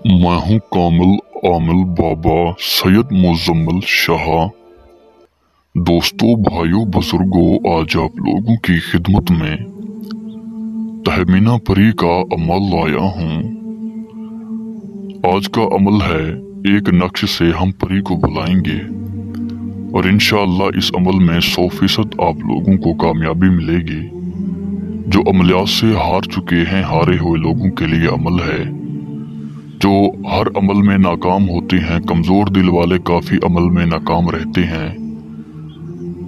मैं हूँ कामिल आमिल बाबा सैयद मुजम्मिल शाह। दोस्तों, भाइयों, बुजुर्गों, आज आप लोगों की खिदमत में तहमीना परी का अमल लाया हूँ। आज का अमल है, एक नक्श से हम परी को बुलाएंगे और इंशाअल्लाह इस अमल में 100% आप लोगों को कामयाबी मिलेगी। जो अमलियात से हार चुके हैं, हारे हुए लोगों के लिए अमल है। जो हर अमल में नाकाम होते हैं, कमज़ोर दिल वाले काफ़ी अमल में नाकाम रहते हैं।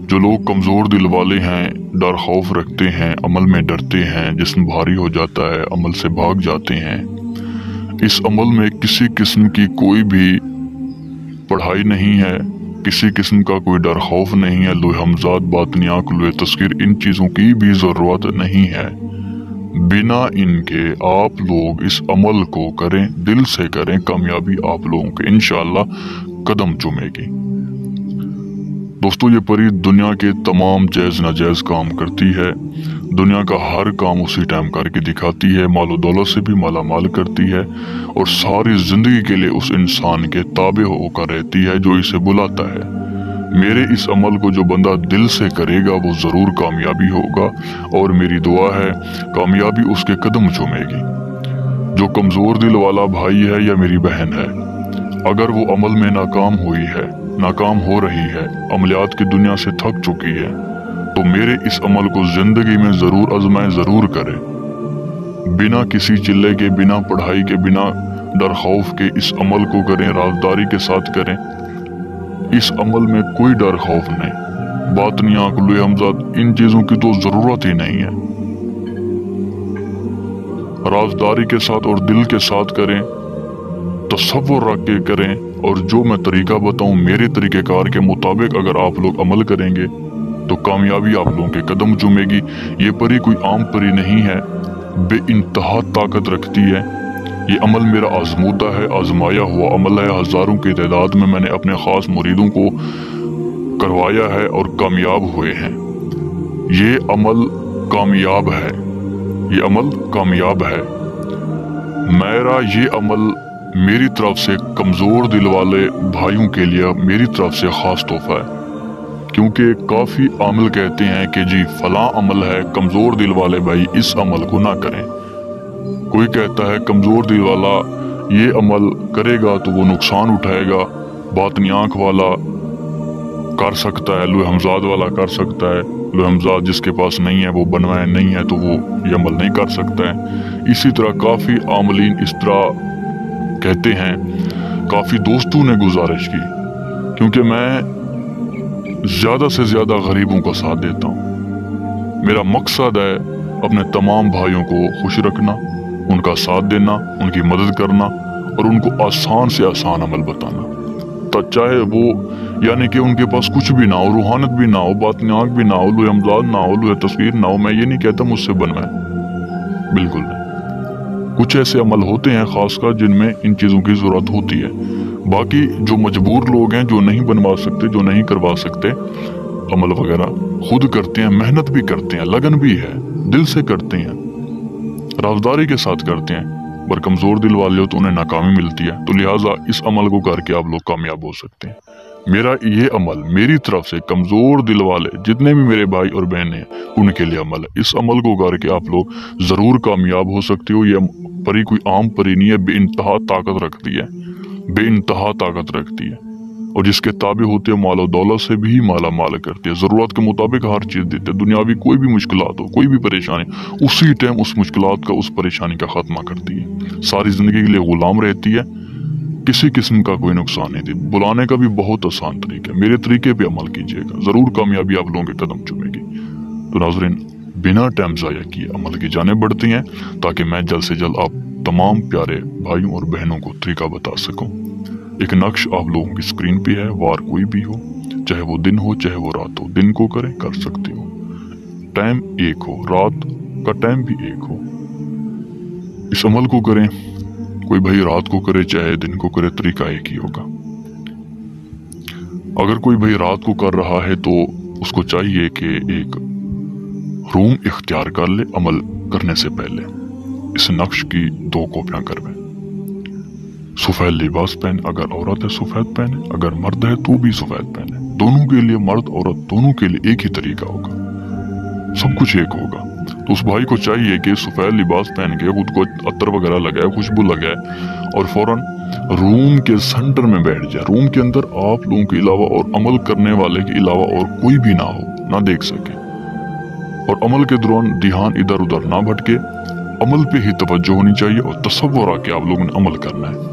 जो लोग कमज़ोर दिल वाले हैं, डर खौफ रखते हैं, अमल में डरते हैं, जिस्म भारी हो जाता है, अमल से भाग जाते हैं। इस अमल में किसी किस्म की कोई भी पढ़ाई नहीं है, किसी किस्म का कोई डर खौफ नहीं है, लोहे हमजाद, बातनियाक, लोहे तस्कीर, इन चीज़ों की भी ज़रूरत नहीं है। बिना इनके आप लोग इस अमल को करें, दिल से करें, कामयाबी आप लोगों के इंशाअल्लाह कदम चूमेगी। दोस्तों, ये परी दुनिया के तमाम जायज़ नाजायज़ काम करती है। दुनिया का हर काम उसी टाइम करके दिखाती है, मालो दौलत से भी माला माल करती है और सारी ज़िंदगी के लिए उस इंसान के ताबे होकर रहती है जो इसे बुलाता है। मेरे इस अमल को जो बंदा दिल से करेगा वो ज़रूर कामयाबी होगा और मेरी दुआ है कामयाबी उसके कदम चूमेगी। जो कमज़ोर दिल वाला भाई है या मेरी बहन है, अगर वो अमल में नाकाम हुई है, नाकाम हो रही है, अमलियात की दुनिया से थक चुकी है, तो मेरे इस अमल को ज़िंदगी में ज़रूर आज़माएं, ज़रूर करें। बिना किसी चिल्ले के, बिना पढ़ाई के, बिना डर खौफ के इस अमल को करें, राजदारी के साथ करें। इस अमल में कोई डर खौफ नहीं, बातनियाक, लोहे हमजाद, इन चीज़ों की तो ज़रूरत ही नहीं है। राजदारी के साथ और दिल के साथ करें, तसव्वुर रख के करें और जो मैं तरीका बताऊं मेरे तरीक़ेकार के मुताबिक अगर आप लोग अमल करेंगे तो कामयाबी आप लोगों के कदम चूमेगी। ये परी कोई आम परी नहीं है, बेइंतहा ताकत रखती है। ये अमल मेरा आजमूदा है, आजमाया हुआ अमल है। हज़ारों की तादाद में मैंने अपने ख़ास मुरीदों को करवाया है और कामयाब हुए हैं। ये अमल कामयाब है, ये अमल कामयाब है। मेरा ये अमल मेरी तरफ से कमज़ोर दिल वाले भाइयों के लिए मेरी तरफ से ख़ास तोहफा है, क्योंकि काफ़ी आमिल कहते हैं कि जी फलां अमल है, कमज़ोर दिल वाले भाई इस अमल को ना करें। कोई कहता है कमज़ोर दिल वाला ये अमल करेगा तो वो नुकसान उठाएगा, बातनियाक वाला कर सकता है, लोहे हमजाद वाला कर सकता है, लोहे हमजाद जिसके पास नहीं है, वो बनवाए नहीं है, तो वो ये अमल नहीं कर सकता है। इसी तरह काफ़ी आमलीन इस तरह कहते हैं। काफ़ी दोस्तों ने गुजारिश की, क्योंकि मैं ज़्यादा से ज़्यादा गरीबों का साथ देता हूँ। मेरा मकसद है अपने तमाम भाइयों को खुश रखना, उनका साथ देना, उनकी मदद करना और उनको आसान से आसान अमल बताना। तो चाहे वो यानी कि उनके पास कुछ भी ना हो, रूहानत भी ना हो, बातनियाक भी ना हो, लोहे हमजाद ना हो, लोहे तस्वीर ना हो, मैं ये नहीं कहता मुझसे बनवाए, बिल्कुल नहीं। कुछ ऐसे अमल होते हैं खासकर जिनमें इन चीज़ों की ज़रूरत होती है। बाकी जो मजबूर लोग हैं, जो नहीं बनवा सकते, जो नहीं करवा सकते, अमल वगैरह खुद करते हैं, मेहनत भी करते हैं, लगन भी है, दिल से करते हैं, राजदारी के साथ करते हैं, पर कमज़ोर दिल वाले हो तो उन्हें नाकामी मिलती है। तो लिहाजा इस अमल को करके आप लोग कामयाब हो सकते हैं। मेरा ये अमल मेरी तरफ से कमज़ोर दिल वाले जितने भी मेरे भाई और बहन हैं उनके लिए अमल है। इस अमल को करके आप लोग ज़रूर कामयाब हो सकते हो। ये परी कोई आम परी नहीं है, बेइंतहा ताकत रखती है, बेइंतहा ताकत रखती है और जिसके ताबे होते हैं मालो दौलत से भी माला माल करती है। ज़रूरत के मुताबिक हर चीज़ देते हैं। दुनियावी कोई भी मुश्किलात हो, कोई भी परेशानी, उसी टाइम उस मुश्किलात का, उस परेशानी का खात्मा करती है। सारी ज़िंदगी के लिए गुलाम रहती है, किसी किस्म का कोई नुकसान नहीं दी। बुलाने का भी बहुत आसान तरीका है, मेरे तरीके पे अमल कीजिएगा, ज़रूर कामयाबी आप लोगों के कदम चूमेगी। तो नाज़रीन, बिना टाइम ज़ाया किए अमल की जाने बढ़ती हैं ताकि मैं जल्द से जल्द आप तमाम प्यारे भाइयों और बहनों को तरीका बता सकूं। एक नक्श आप लोगों की स्क्रीन पे है, वार कोई भी हो, चाहे वो दिन हो चाहे वो रात हो, दिन को करें, कर सकते हो, टाइम एक हो, रात का टाइम भी एक हो, इस अमल को करें। कोई भाई रात को करे चाहे दिन को करे, तरीका एक ही होगा। अगर कोई भाई रात को कर रहा है तो उसको चाहिए कि एक रूम इख्तियार कर ले अमल करने से पहले, इस नक्श की 2 कॉपियां करवाएं। सफ़ेद लिबास पहने, अगर औरत है सफ़ेद पहने, अगर मर्द है तो भी सफ़ेद पहने। दोनों के लिए, मर्द औरत दोनों के लिए एक ही तरीका होगा, सब कुछ एक होगा। तो उस भाई को चाहिए कि सफ़ेद लिबास पहन के खुद को अत्तर वगैरह लगाए, खुशबू लगाए और फौरन रूम के सेंटर में बैठ जाए। रूम के अंदर आप लोगों के अलावा और अमल करने वाले के अलावा और कोई भी ना हो, ना देख सके, और अमल के दौरान ध्यान इधर उधर ना भटके, अमल पे ही तवज्जो होनी चाहिए और तसव्वुर आके आप लोगों ने अमल करना है।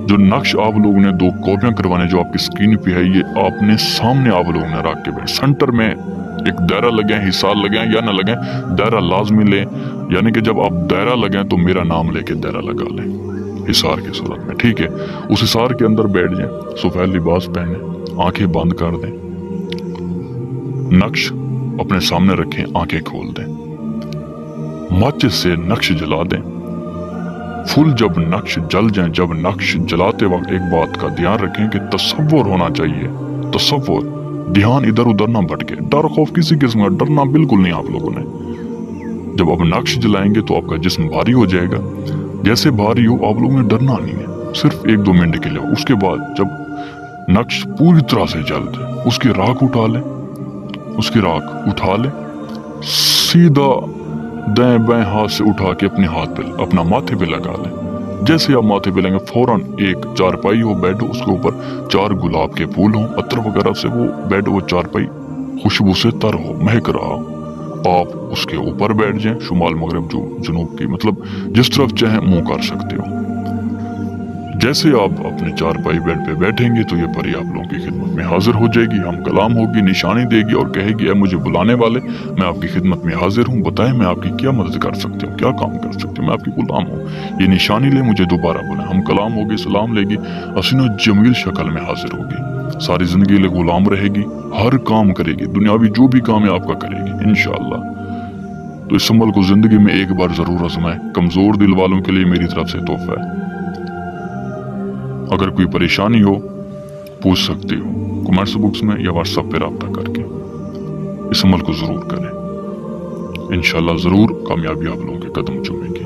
जो नक्श आप लोगों ने 2 कॉपियां करवाने जो आपकी स्क्रीन पे है, ये आपने सामने आप लोगों ने रख के बैठ, सेंटर में एक दायरा लगाएं, हिसार लगाएं या ना लगाएं, दायरा लाजमी लें, यानी कि जब आप दायरा लगाएं तो मेरा नाम लेके दायरा लगा लें हिसार की सूरत में, ठीक है। उस हिसार के अंदर बैठ जाएं, सफ़ेद लिबास पहने, आंखें बंद कर दें, नक्श अपने सामने रखें, आंखें खोल दें, माचिस से नक्श जला दें। फुल जब नक्श जल जाए, जब नक्श जलाते वक्त एक बात का ध्यान रखें कि तसव्वुर होना चाहिए, तसव्वुर, ध्यान इधर उधर ना भटके, डर खौफ किसी किस्म का डरना बिल्कुल नहीं आप लोगों ने। जब आप नक्श जलाएंगे तो आपका जिस्म भारी हो जाएगा, जैसे भारी हो आप लोगों ने डरना नहीं है, सिर्फ 1-2 मिनट के लिए। उसके बाद जब नक्श पूरी तरह से जल जाए, उसकी राख उठा लें, उसकी राख उठा लें, सीधा दाएं बाएं हाथ से उठा के अपने हाथ पे, अपना माथे पे लगा लें। जैसे आप माथे पे लेंगे फौरन एक चारपाई हो, बेड हो, उसके ऊपर 4 गुलाब के फूल हों, अतर वगैरह से वो बेड, वो चारपाई खुशबू से तर हो, महक रहा हो, आप उसके ऊपर बैठ जाएं, शुमाल मगरब जुनूब की, मतलब जिस तरफ चाहें मुंह कर सकते हो। जैसे आप अपने चारपाई बेड पे बैठेंगे तो ये परी आप लोगों की खिदमत में हाजिर हो जाएगी, हम कलाम होगी, निशानी देगी और कहेगी ऐ मुझे बुलाने वाले, मैं आपकी खिदमत में हाजिर हूँ, बताएं मैं आपकी क्या मदद कर सकती हूँ, क्या काम कर सकती हूँ, मैं आपकी गुलाम हूँ, ये निशानी ले, मुझे दोबारा बुलाएं। हम कलाम होगी, सलाम लेगी, हसीन जमील शक्ल में हाजिर होगी, सारी जिंदगी ले गुलाम रहेगी, हर काम करेगी, दुनियावी जो भी काम है आपका करेगी इंशाअल्लाह। तो इस अमल को जिंदगी में एक बार जरूर आजमाएं, कमजोर दिल वालों के लिए मेरी तरफ से तोहफा है। अगर कोई परेशानी हो पूछ सकते हो कमेंट्स बॉक्स में या व्हाट्सएप पे रब्ता करके, इस अमल को जरूर करें, इंशाअल्लाह जरूर कामयाबी आप लोगों के कदम चूमेगी।